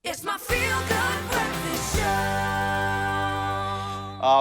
It's my feel-good breakfast show.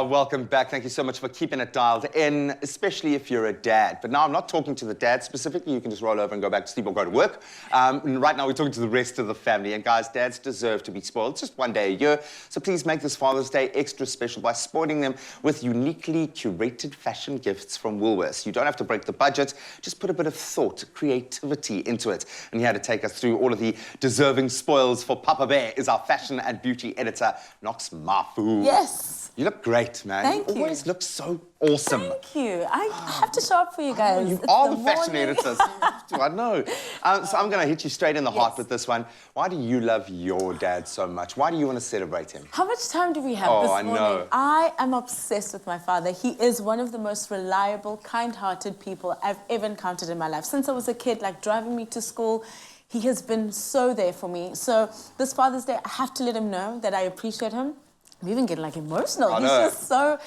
Welcome back. Thank you so much for keeping it dialed in, especially if you're a dad. But now I'm not talking to the dad specifically. You can just roll over and go back to sleep or go to work. Right now we're talking to the rest of the family. And guys, dads deserve to be spoiled. It's just one day a year. So please make this Father's Day extra special by spoiling them with uniquely curated fashion gifts from Woolworths. You don't have to break the budget. Just put a bit of thought, creativity into it. And here to take us through all of the deserving spoils for Papa Bear is our fashion and beauty editor, Nox Mafu. Yes. You look great, man. Thank you. Always look so awesome. Thank you. I have to show up for you guys. You It's are the morning. fashion editors. I know. So I'm going to hit you straight in the heart with this one. Why do you love your dad so much? Why do you want to celebrate him? How much time do we have this morning? Know. I am obsessed with my father. He is one of the most reliable, kind-hearted people I've ever encountered in my life. Since I was a kid, like driving me to school, he has been so there for me. So this Father's Day, I have to let him know that I appreciate him. I'm even getting like emotional. He's just so,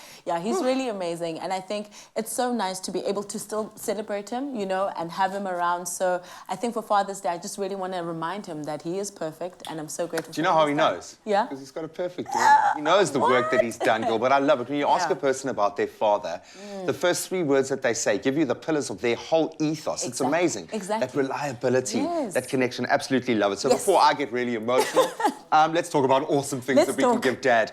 he's really amazing. And I think it's so nice to be able to still celebrate him, you know, and have him around. So I think for Father's Day, I just really want to remind him that he is perfect. And I'm so grateful. Do you know how he knows? Yeah. Because he's got a perfect day. He knows the work that he's done, Gil. But I love it. When you ask a person about their father, the first 3 words that they say give you the pillars of their whole ethos. It's amazing. Exactly. That reliability, that connection. Absolutely love it. So Yes. before I get really emotional, let's talk about awesome things that we can give Dad.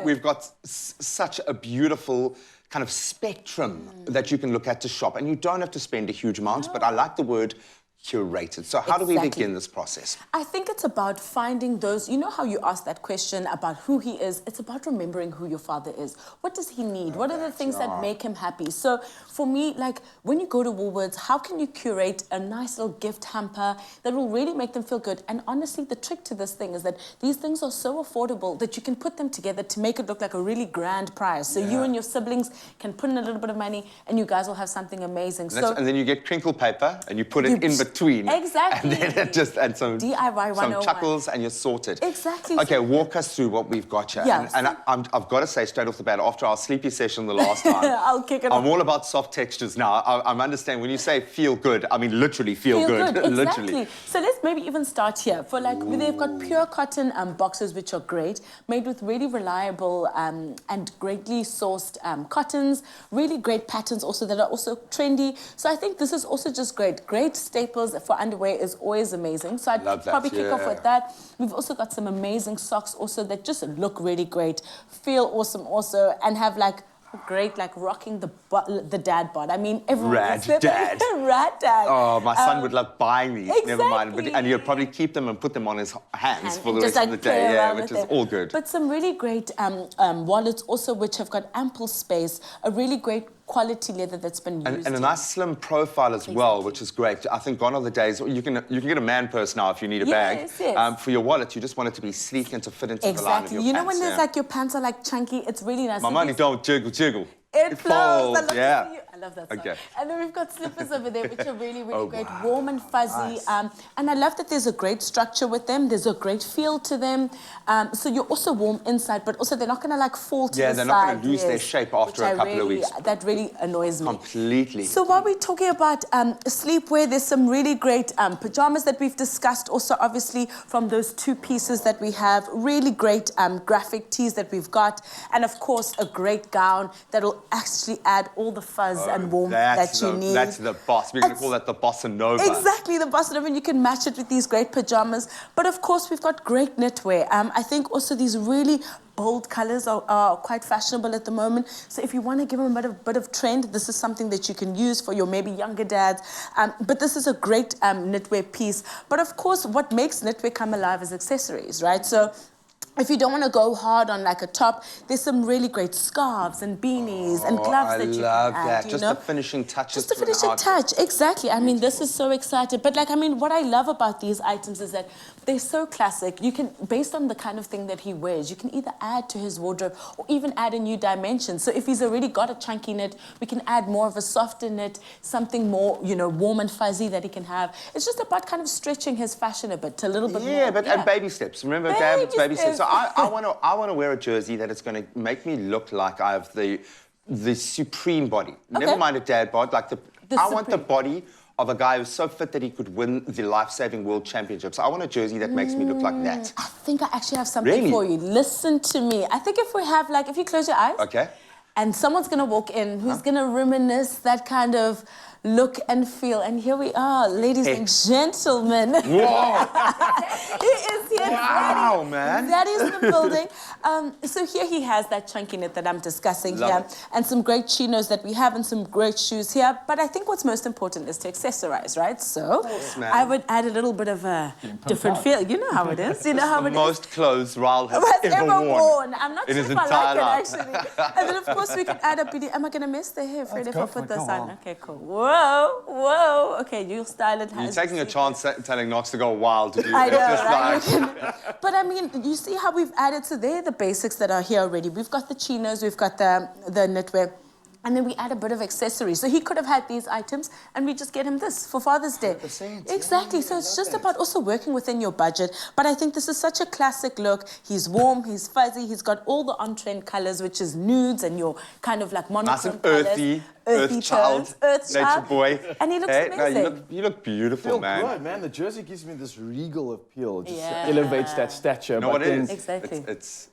We've got such a beautiful kind of spectrum that you can look at to shop, and you don't have to spend a huge amount, but I like the word curated. So how do we begin this process? I think it's about finding those, you know how you asked that question about who he is, it's about remembering who your father is. What does he need? What are the things that make him happy? So for me, like when you go to Woolworths, how can you curate a nice little gift hamper that will really make them feel good? And honestly, the trick to this thing is that these things are so affordable that you can put them together to make it look like a really grand prize. So you and your siblings can put in a little bit of money and you guys will have something amazing. And then you get crinkle paper and you put it in between. Exactly. And then some DIY 101. Some chuckles and you're sorted. Exactly. Okay, walk us through what we've got here. Yeah, and I've got to say straight off the bat, after our sleepy session the last time, I'll kick it off. I'm all about soft textures now. I'm understanding when you say feel good, I mean literally feel good. Exactly. Literally. So let's maybe even start here. For like, they've got pure cotton boxes, which are great, made with really reliable and greatly sourced cottons, really great patterns also that are also trendy. So I think this is also just great. Great staples for underwear is always amazing. So I'd probably kick off with that. We've also got some amazing socks also that just look really great, feel awesome also, and have like great, like rocking the dad bod. I mean, everyone Rad dad. Rad dad. Oh, my son would love buying these. Exactly. Never mind. And he'll probably keep them and put them on his hands for the just rest of the day. Which is all good. But some really great wallets also, which have got ample space, a really great quality leather that's been used. And a nice slim profile as well, which is great. I think gone are the days, you can get a man purse now if you need a bag. Yes. For your wallet, you just want it to be sleek and to fit into the line of your pants. You know when there's like your pants are like chunky, it's really nice. My money don't jiggle. It flows. I love that song. Okay. And then we've got slippers over there, which are really, really great, warm and fuzzy. Nice. And I love that there's a great structure with them. There's a great feel to them. So you're also warm inside, but also they're not going to like fall to the side. Yeah, they're not going to lose their shape after a couple of weeks. That really annoys me. Completely. So while we're talking about sleepwear, there's some really great pajamas that we've discussed also, obviously, from those 2 pieces that we have. Really great graphic tees that we've got. And, of course, a great gown that will actually add all the fuzz and warmth that you need. That's the boss. We're going to call that the bossa nova. Exactly, the bossa nova. And you can match it with these great pajamas. But, of course, we've got great knitwear. I think also these really bold colours are quite fashionable at the moment. So if you want to give them a bit of trend, this is something that you can use for your maybe younger dads. But this is a great knitwear piece. But, of course, what makes knitwear come alive is accessories, right? So if you don't want to go hard on like a top, there's some really great scarves and beanies and gloves that you can add. I love that. Just the finishing touches. Just the finishing touch, exactly. I mean, this is so exciting. But like, I mean, what I love about these items is that they're so classic. You can, based on the kind of thing that he wears, you can either add to his wardrobe or even add a new dimension. So if he's already got a chunky knit, we can add more of a softer knit, something more, you know, warm and fuzzy that he can have. It's just about kind of stretching his fashion a bit, a little bit more. And baby steps. Remember, Dad, it's baby steps. So I want to wear a jersey that is going to make me look like I have the supreme body. Never mind a dad bod. Like I want the body of a guy who's so fit that he could win the life-saving world championships. I want a jersey that makes me look like that. I think I actually have something Really? for you. Listen to me. I think if we have, like, if you close your eyes. Okay. And someone's going to walk in who's going to reminisce that kind of look and feel. And here we are, ladies and gentlemen. Whoa! He is here. Wow, man. That is the building. So here he has that chunky knit that I'm discussing Love here. it. And some great chinos that we have and some great shoes here. But I think what's most important is to accessorize, right? So man. I would add a little bit of a different feel. You know how it is. You know how it is. Most clothes Raul has Ever worn. worn. I'm not in sure his if I entire like it, life. actually. And then, of course, we could add a BD. Am I going to mess the hair, Fred, if I go put for it, this go on? on. Okay, cool. Whoa, whoa. Okay, you'll style it. You're taking a chance telling Nox to go wild to do I this. know, It's just right? But I mean, you see how we've added, so they're the basics that are here already. We've got the chinos, we've got the knitwear, and then we add a bit of accessories. So he could have had these items, and we just get him this for Father's Day. 100%, Exactly. So it's just about also working within your budget. But I think this is such a classic look. He's warm, he's fuzzy, he's got all the on-trend colors, which is nudes and your kind of like monochrome nice and colors. earthy, earth child, tones, earth nature child. boy. And he looks Hey, no, amazing. you look beautiful, Feel man. good, man. The jersey gives me this regal appeal. It just Yeah. elevates that stature. You know what but it then- is? Exactly. It's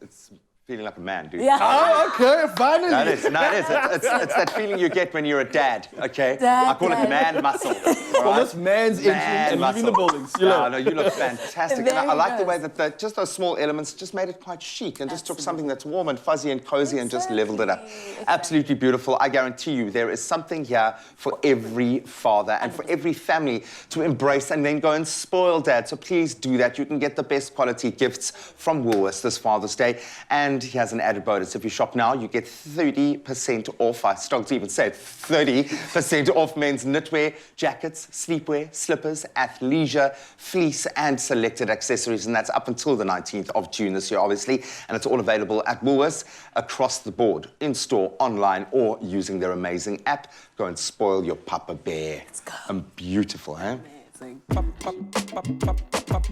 feeling like a man, dude. Yeah. Oh, okay, finally. No, it is. No, it is. It's that feeling you get when you're a dad, okay? Dad, I call it dad. man muscle. Well, this man's entrance and leaving the buildings. You know. No, you look fantastic. And There I he like the goes. way that just those small elements just made it quite chic and just took something that's warm and fuzzy and cozy and just leveled it up. Exactly. Absolutely beautiful. I guarantee you there is something here for every father and for every family to embrace and then go and spoil dad. So please do that. You can get the best quality gifts from Woolworths this Father's Day. And he has an added bonus. If you shop now, you get 30% off. I struggle to even say it. 30% off men's knitwear, jackets, sleepwear, slippers, athleisure, fleece, and selected accessories. And that's up until the 19th of June this year, obviously. And it's all available at Woolworths across the board, in-store, online, or using their amazing app. Go and spoil your Papa Bear. Let's go. And beautiful, huh? Amazing.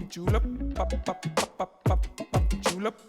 Julep, julep.